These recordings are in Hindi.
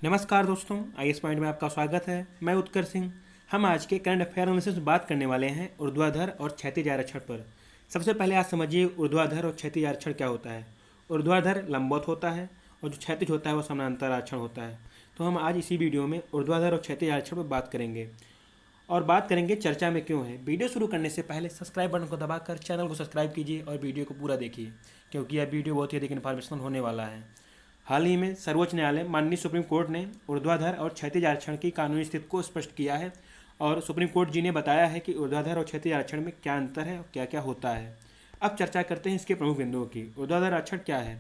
नमस्कार दोस्तों, आईएएस पॉइंट में आपका स्वागत है। मैं उत्कर सिंह। हम आज के करंट अफेयर एनालिसिस में बात करने वाले हैं ऊर्ध्वाधर और क्षैतिज आरक्षण पर। सबसे पहले आप समझिए ऊर्ध्वाधर और क्षैतिज आरक्षण क्या होता है। ऊर्ध्वाधर लंबवत होता है और जो क्षैतिज होता है वो समानांतर आरक्षण होता है। तो हम आज इसी वीडियो में ऊर्ध्वाधर और क्षैतिज आरक्षण पर बात करेंगे और बात करेंगे चर्चा में क्यों है। वीडियो शुरू करने से पहले सब्सक्राइब बटन को दबाकर चैनल को सब्सक्राइब कीजिए और वीडियो को पूरा देखिए, क्योंकि यह वीडियो बहुत ही अधिक इन्फॉर्मेशनल होने वाला है। हाल ही में सर्वोच्च न्यायालय माननीय सुप्रीम कोर्ट ने ऊर्ध्वाधर और क्षैतिज आरक्षण की कानूनी स्थिति को स्पष्ट किया है और सुप्रीम कोर्ट जी ने बताया है कि ऊर्ध्वाधर और क्षैतिज आरक्षण में क्या अंतर है और क्या क्या होता है। अब चर्चा करते हैं इसके प्रमुख बिंदुओं की। ऊर्ध्वाधर आरक्षण क्या है?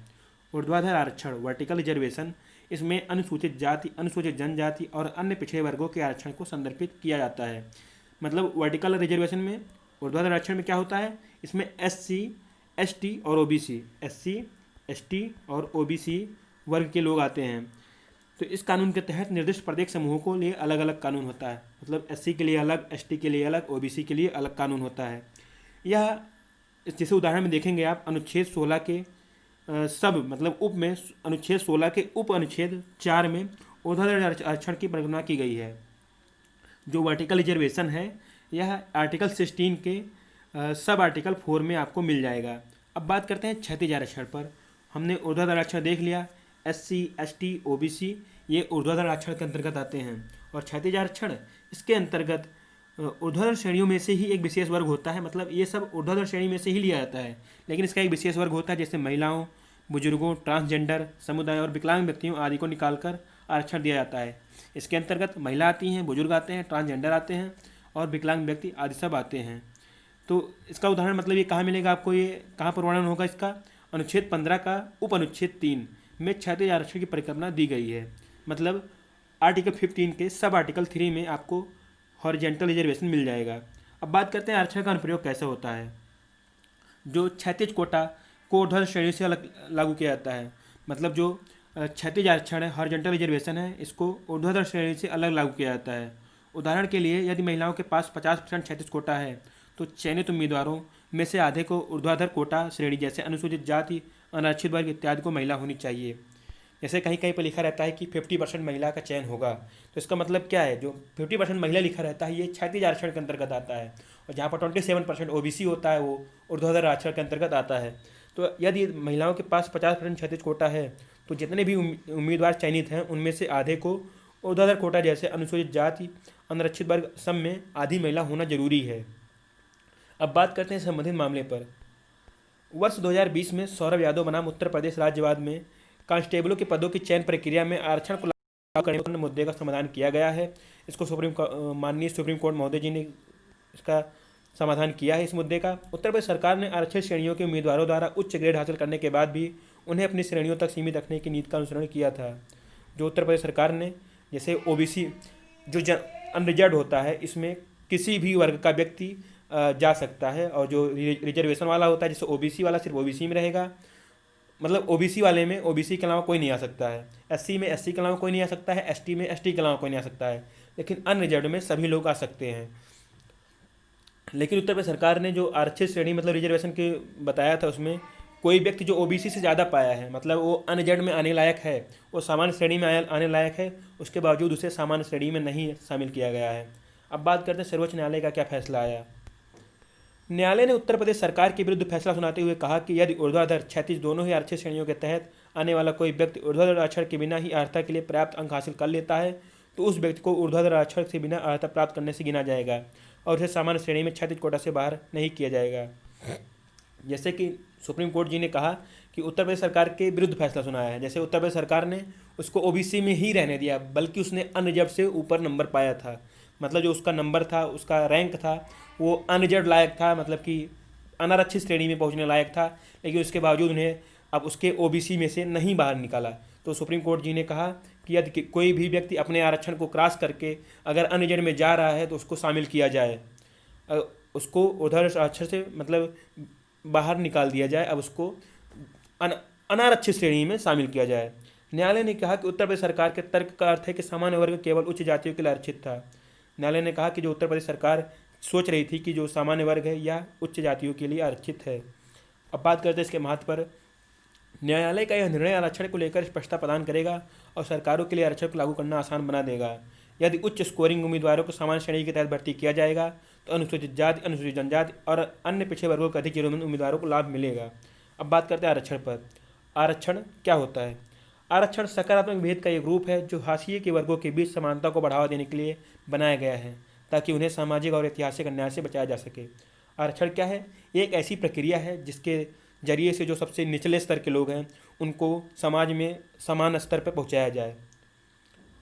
ऊर्ध्वाधर आरक्षण वर्टिकल रिजर्वेशन, इसमें अनुसूचित जाति, अनुसूचित जनजाति और अन्य पिछड़े वर्गों के आरक्षण को संदर्भित किया जाता है। मतलब वर्टिकल रिजर्वेशन में, ऊर्ध्वाधर आरक्षण में क्या होता है, इसमें SC, ST और OBC, SC, ST और OBC वर्ग के लोग आते हैं। तो इस कानून के तहत निर्दिष्ट प्रत्येक समूहों को लिए अलग अलग कानून होता है। मतलब SC के लिए अलग, ST के लिए अलग, OBC के लिए अलग कानून होता है। यह जैसे उदाहरण में देखेंगे आप, अनुच्छेद 16 के सब मतलब उप में, अनुच्छेद 16 के उप अनुच्छेद 4 में ऊर्ध्वाधर आरक्षण की परिगणना की गई है। जो वर्टिकल रिजर्वेशन है यह आर्टिकल 16 के सब आर्टिकल 4 में आपको मिल जाएगा। अब बात करते हैं क्षैतिज आरक्षण पर। हमने ऊर्ध्वाधर आरक्षण देख लिया, SC, ST, OBC ये ऊर्ध्वाधर आरक्षण के अंतर्गत आते हैं। और क्षैतिज आरक्षण इसके अंतर्गत ऊर्ध्वाधर श्रेणियों में से ही एक विशेष वर्ग होता है। मतलब ये सब ऊर्ध्वाधर श्रेणी में से ही लिया जाता है, लेकिन इसका एक विशेष वर्ग होता है, जैसे महिलाओं, बुजुर्गों, ट्रांसजेंडर समुदाय और विकलांग व्यक्तियों आदि को निकालकर आरक्षण दिया जाता है। इसके अंतर्गत महिला आती हैं, बुजुर्ग आते हैं, ट्रांसजेंडर आते हैं और विकलांग व्यक्ति आदि सब आते हैं। तो इसका उदाहरण मतलब ये कहाँ मिलेगा आपको, ये कहाँ पर वर्णन होगा इसका? अनुच्छेद 15 का उप अनुच्छेद 3 में क्षैतिज आरक्षण की परिकल्पना दी गई है। मतलब आर्टिकल 15 के सब आर्टिकल 3 में आपको हॉरिजेंटल रिजर्वेशन मिल जाएगा। अब बात करते हैं आरक्षण का अनुप्रयोग कैसे होता है। जो क्षैतिज कोटा को ऊर्ध्वाधर श्रेणी से अलग लागू किया जाता है। मतलब जो क्षैतिज आरक्षण है, हॉरिजेंटल रिजर्वेशन है, इसको ऊर्ध्वाधर श्रेणी से अलग लागू किया जाता है। उदाहरण के लिए यदि महिलाओं के पास 50% क्षैतिज कोटा है तो चयनित उम्मीदवारों में से आधे को ऊर्ध्वाधर कोटा श्रेणी जैसे अनुसूचित जाति, अनारक्षित वर्ग इत्यादि को महिला होनी चाहिए। जैसे कहीं कहीं पर लिखा रहता है कि 50% महिला का चयन होगा, तो इसका मतलब क्या है, जो 50% महिला लिखा रहता है ये क्षैतिज आरक्षण के अंतर्गत आता है। और जहाँ पर 27% OBC होता है वो ऊर्ध्वाधर आरक्षण के अंतर्गत आता है। तो यदि महिलाओं के पास 50% क्षैतिज कोटा है तो जितने भी उम्मीदवार चयनित हैं उनमें से आधे को ऊर्ध्वाधर कोटा जैसे अनुसूचित जाति, अनारक्षित वर्ग सब में आधी महिला होना जरूरी है। अब बात करते हैं संबंधित मामले पर। वर्ष 2020 में सौरभ यादव बनाम उत्तर प्रदेश राज्यवाद में कांस्टेबलों के पदों की चयन प्रक्रिया में आरक्षण को लागू करने के मुद्दे का समाधान किया गया है। इसको माननीय सुप्रीम कोर्ट महोदय जी ने इसका समाधान किया है। इस मुद्दे का उत्तर प्रदेश सरकार ने आरक्षित श्रेणियों के उम्मीदवारों द्वारा उच्च ग्रेड हासिल करने के बाद भी उन्हें अपनी श्रेणियों तक सीमित रखने की नीति का अनुसरण किया था। जो उत्तर प्रदेश सरकार ने, जैसे OBC जो अनरिजर्व होता है, इसमें किसी भी वर्ग का व्यक्ति जा सकता है, और जो रिजर्वेशन वाला होता है जैसे OBC वाला सिर्फ OBC में रहेगा। मतलब OBC वाले में OBC के अलावा कोई नहीं आ सकता है, SC में SC के अलावा कोई नहीं आ सकता है, ST में ST के अलावा कोई नहीं आ सकता है, लेकिन अनरिजर्व में सभी लोग आ सकते हैं। लेकिन उत्तर प्रदेश सरकार ने जो आरक्षित श्रेणी मतलब रिजर्वेशन के बताया था, उसमें कोई व्यक्ति जो OBC से ज़्यादा पाया है, मतलब वो अनरिजर्व में आने लायक है, वो सामान्य श्रेणी में आने लायक है, उसके बावजूद उसे सामान्य श्रेणी में नहीं शामिल किया गया है। अब बात करते हैं सर्वोच्च न्यायालय का क्या फैसला आया। न्यायालय ने उत्तर प्रदेश सरकार के विरुद्ध फैसला सुनाते हुए कहा कि यदि ऊर्ध्वाधर, क्षैतिज दोनों ही आरक्षित श्रेणियों के तहत आने वाला कोई व्यक्ति ऊर्ध्वाधर आरक्षण के बिना ही अर्हता के लिए पर्याप्त अंक हासिल कर लेता है तो उस व्यक्ति को ऊर्ध्वाधर आरक्षण से बिना अर्हता प्राप्त करने से गिना जाएगा और उसे सामान्य श्रेणी में क्षैतिज कोटा से बाहर नहीं किया जाएगा। जैसे कि सुप्रीम कोर्ट जी ने कहा कि उत्तर प्रदेश सरकार के विरुद्ध फैसला सुनाया है। जैसे उत्तर प्रदेश सरकार ने उसको OBC में ही रहने दिया, बल्कि उसने अनरिजर्व से ऊपर नंबर पाया था। मतलब जो उसका नंबर था, उसका रैंक था, वो अनरिजर्व लायक था, मतलब कि अनारक्षित श्रेणी में पहुंचने लायक था, लेकिन उसके बावजूद उन्हें अब उसके OBC में से नहीं बाहर निकाला। तो सुप्रीम कोर्ट जी ने कहा कि यदि कोई भी व्यक्ति अपने आरक्षण को क्रॉस करके अगर अनरिजर्व में जा रहा है तो उसको शामिल किया जाए, उसको ऊर्ध्वाधर आरक्षण से मतलब बाहर निकाल दिया जाए, अब उसको अनारक्षित श्रेणी में शामिल किया जाए। न्यायालय ने कहा कि उत्तर प्रदेश सरकार के तर्क का अर्थ है कि सामान्य वर्ग केवल उच्च जातियों के लिए आरक्षित था। न्यायालय ने कहा कि जो उत्तर प्रदेश सरकार सोच रही थी कि जो सामान्य वर्ग है या उच्च जातियों के लिए आरक्षित है। अब बात करते हैं इसके महत्व पर। न्यायालय का यह निर्णय आरक्षण को लेकर स्पष्टता प्रदान करेगा और सरकारों के लिए आरक्षण को लागू करना आसान बना देगा। यदि उच्च स्कोरिंग उम्मीदवारों को सामान्य श्रेणी के तहत भर्ती किया जाएगा तो अनुसूचित जाति, अनुसूचित जनजाति और अन्य पिछड़े वर्गों के अधिक जरूरतमंद उम्मीदवारों को लाभ मिलेगा। अब बात करते हैं आरक्षण पर। आरक्षण क्या होता है? आरक्षण सकारात्मक भेद का एक रूप है जो हाशिए के वर्गों के बीच समानता को बढ़ावा देने के लिए बनाया गया है ताकि उन्हें सामाजिक और ऐतिहासिक अन्याय से बचाया जा सके। आरक्षण क्या है? ये एक ऐसी प्रक्रिया है जिसके जरिए से जो सबसे निचले स्तर के लोग हैं उनको समाज में समान स्तर पर पहुंचाया जाए।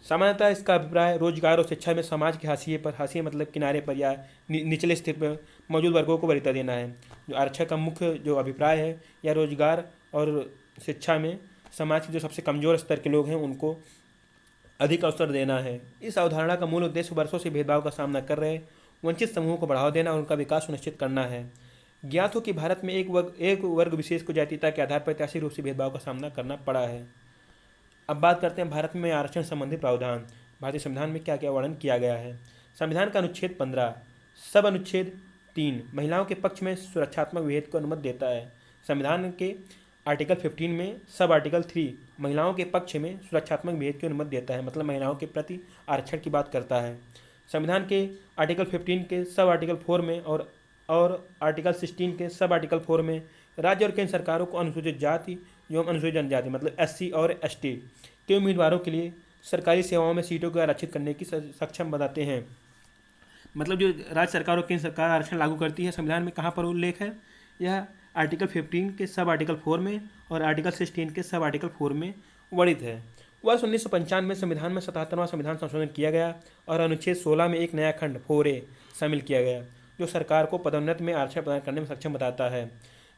सामान्यतः इसका अभिप्राय रोजगार और शिक्षा में समाज के हाशिए पर, हाशिए मतलब किनारे पर या निचले स्तर पर मौजूद वर्गों को वरीयता देना है। जो आरक्षण का मुख्य जो अभिप्राय है या रोजगार और शिक्षा में समाज के जो सबसे कमज़ोर स्तर के लोग हैं उनको अधिक अवसर देना है। इस अवधारणा का मूल उद्देश्य वर्षों से भेदभाव का सामना कर रहे वंचित समूहों को बढ़ावा देना और उनका विकास सुनिश्चित करना है। ज्ञात हो कि भारत में एक वर्ग विशेष को जातीयता के आधार पर ऐतिहासिक रूप से भेदभाव का सामना करना पड़ा है। अब बात करते हैं भारत में आरक्षण संबंधी प्रावधान। भारतीय संविधान में क्या क्या वर्णन किया गया है। संविधान का अनुच्छेद 15 सब अनुच्छेद 3 महिलाओं के पक्ष में सुरक्षात्मक विभेद को अनुमति देता है। संविधान के आर्टिकल 15 में सब आर्टिकल 3 महिलाओं के पक्ष में सुरक्षात्मक भेद की अनुमति देता है, मतलब महिलाओं के प्रति आरक्षण की बात करता है। संविधान के आर्टिकल 15 के सब आर्टिकल 4 में और आर्टिकल 16 के सब आर्टिकल 4 में राज्य और केंद्र सरकारों को अनुसूचित जाति एवं अनुसूचित जनजाति मतलब SC और ST के उम्मीदवारों के लिए सरकारी सेवाओं में सीटों को आरक्षित करने की सक्षम बताते हैं। मतलब जो राज्य सरकार और केंद्र सरकार आरक्षण लागू करती है, संविधान में कहाँ पर उल्लेख है? यह आर्टिकल 15 के सब आर्टिकल 4 में और आर्टिकल 16 के सब आर्टिकल 4 में वर्णित है। वर्ष 1995 में संविधान में 77वां संविधान संशोधन किया गया और अनुच्छेद 16 में एक नया खंड 4A शामिल किया गया जो सरकार को पदोन्नति में आरक्षण प्रदान करने में सक्षम बताता है।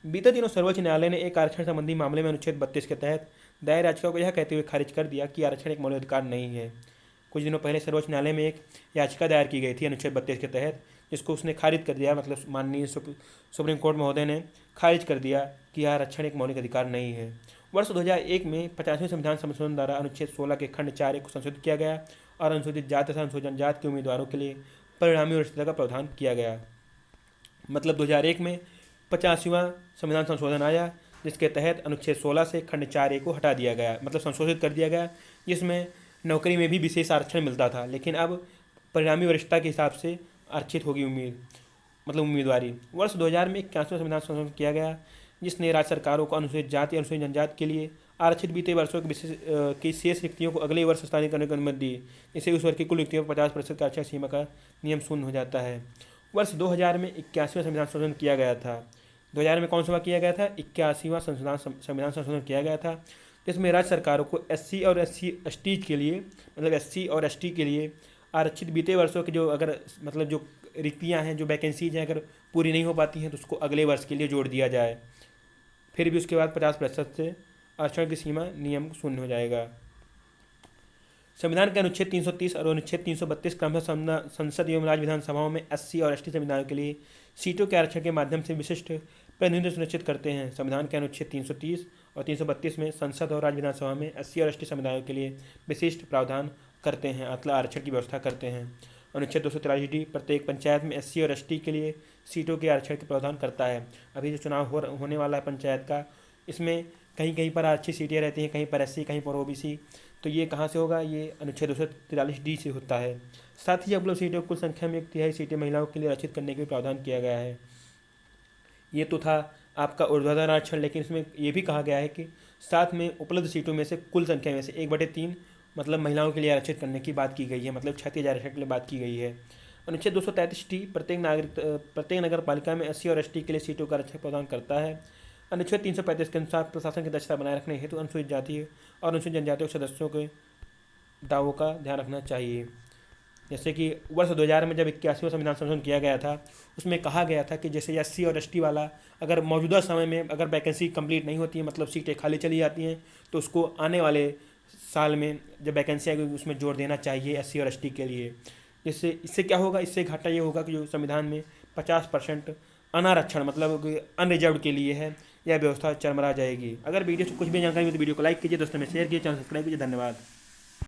बीते दिनों सर्वोच्च न्यायालय ने एक आरक्षण संबंधी मामले में अनुच्छेद 32 के तहत दायर याचिका को यह कहते हुए खारिज कर दिया कि आरक्षण एक मौलिक अधिकार नहीं है। कुछ दिनों पहले सर्वोच्च न्यायालय में एक याचिका दायर की गई थी अनुच्छेद 32 के तहत, जिसको उसने खारिज कर दिया, मतलब माननीय सुप्रीम कोर्ट महोदय ने खारिज कर दिया कि आरक्षण एक मौलिक अधिकार नहीं है। वर्ष 2001 में 50वें संविधान संशोधन द्वारा अनुच्छेद 16 के खंड 4A को संशोधित किया गया और अनुसूचित जाति तथा अनुसूचित जनजाति के उम्मीदवारों के लिए परिणामी वरिष्ठता का प्रावधान किया गया। मतलब 2001 में 50वां संविधान संशोधन आया जिसके तहत अनुच्छेद 16 से खंड 4A को हटा दिया गया, मतलब संशोधित कर दिया गया, जिसमें नौकरी में भी विशेष आरक्षण मिलता था, लेकिन अब परिणामी वरिष्ठता के हिसाब से आरक्षित होगी उम्मीदवारी। वर्ष 2000 में 81वां संविधान संशोधन किया गया जिसने राज्य सरकारों को अनुसूचित जाति और अनुसूचित जनजाति के लिए आरक्षित बीते वर्षों की शेष रिक्तियों को अगले वर्ष स्थानांतरित करने की अनुमति दी। इससे उस वर्ग की कुल रिक्तियों पर 50% का आरक्षण सीमा का नियम शून्य हो जाता है। वर्ष 2000 में 81वां संविधान संशोधन किया गया था। 2000 में कौन सा किया गया था? 81वां संविधान संशोधन किया गया था जिसमें राज्य सरकारों को SC और ST के लिए, मतलब SC और ST के लिए आरक्षित बीते वर्षों के जो रिक्तियाँ हैं, जो वैकेंसीज हैं, अगर पूरी नहीं हो पाती हैं तो उसको अगले वर्ष के लिए जोड़ दिया जाए। फिर भी उसके बाद 50% से आरक्षण की सीमा नियम शून्य हो जाएगा। संविधान के अनुच्छेद 330 और अनुच्छेद 332 क्रमशः संसद एवं राज्य विधानसभाओं में SC और ST संविधानों के लिए सीटों के आरक्षण के माध्यम से विशिष्ट प्रतिनिधित्व सुनिश्चित करते हैं। संविधान के अनुच्छेद 330 और 332 में संसद और राज्य विधानसभा में SC और ST समुदायों के लिए विशिष्ट प्रावधान करते हैं, मतलब आरक्षण की व्यवस्था करते हैं। अनुच्छेद 243D प्रत्येक पंचायत में SC और ST के लिए सीटों के आरक्षण के प्रावधान करता है। अभी जो चुनाव होने वाला है पंचायत का, इसमें कहीं कहीं पर आरक्षित सीटें रहती हैं, कहीं पर SC, कहीं पर OBC। तो ये कहाँ से होगा? ये अनुच्छेद 243D से होता है। साथ ही उपलब्ध सीटों की कुल संख्या में 1/3 सीटें महिलाओं के लिए आरक्षित करने के प्रावधान किया गया है। ये तो था आपका ऊर्ध्वाधर आरक्षण, लेकिन इसमें ये भी कहा गया है कि साथ में उपलब्ध सीटों में से कुल संख्या में से 1/3 मतलब महिलाओं के लिए आरक्षित करने की बात की गई है, मतलब 36,000 आरक्षण के लिए बात की गई है। अनुच्छेद 233D प्रत्येक नगर पालिका में SC और ST के लिए सीटों का आरक्षण प्रदान करता है। अनुच्छेद 335 के अनुसार प्रशासन की दक्षता बनाए रखने हेतु अनुसूचित जाति और अनुसूचित जनजातियों के सदस्यों के दावों का ध्यान रखना चाहिए। जैसे कि वर्ष 2000 में जब 81वां संविधान संशोधन किया गया था, उसमें कहा गया था कि जैसे SC और ST वाला अगर मौजूदा समय में अगर वैकेंसी कंप्लीट नहीं होती है, मतलब सीटें खाली चली जाती हैं, तो उसको आने वाले साल में जब वैकेंसी आएगी उसमें जोड़ देना चाहिए SC और ST के लिए। इससे क्या होगा? इससे घाटा ये होगा कि जो संविधान में 50% अनारक्षण मतलब अनरिजर्व के लिए है, यह व्यवस्था चरमरा जाएगी। अगर वीडियो से कुछ भी जानकारी हो तो वीडियो को लाइक कीजिए, दोस्तों में शेयर कीजिए, चैनल सब्सक्राइब कीजिए। धन्यवाद।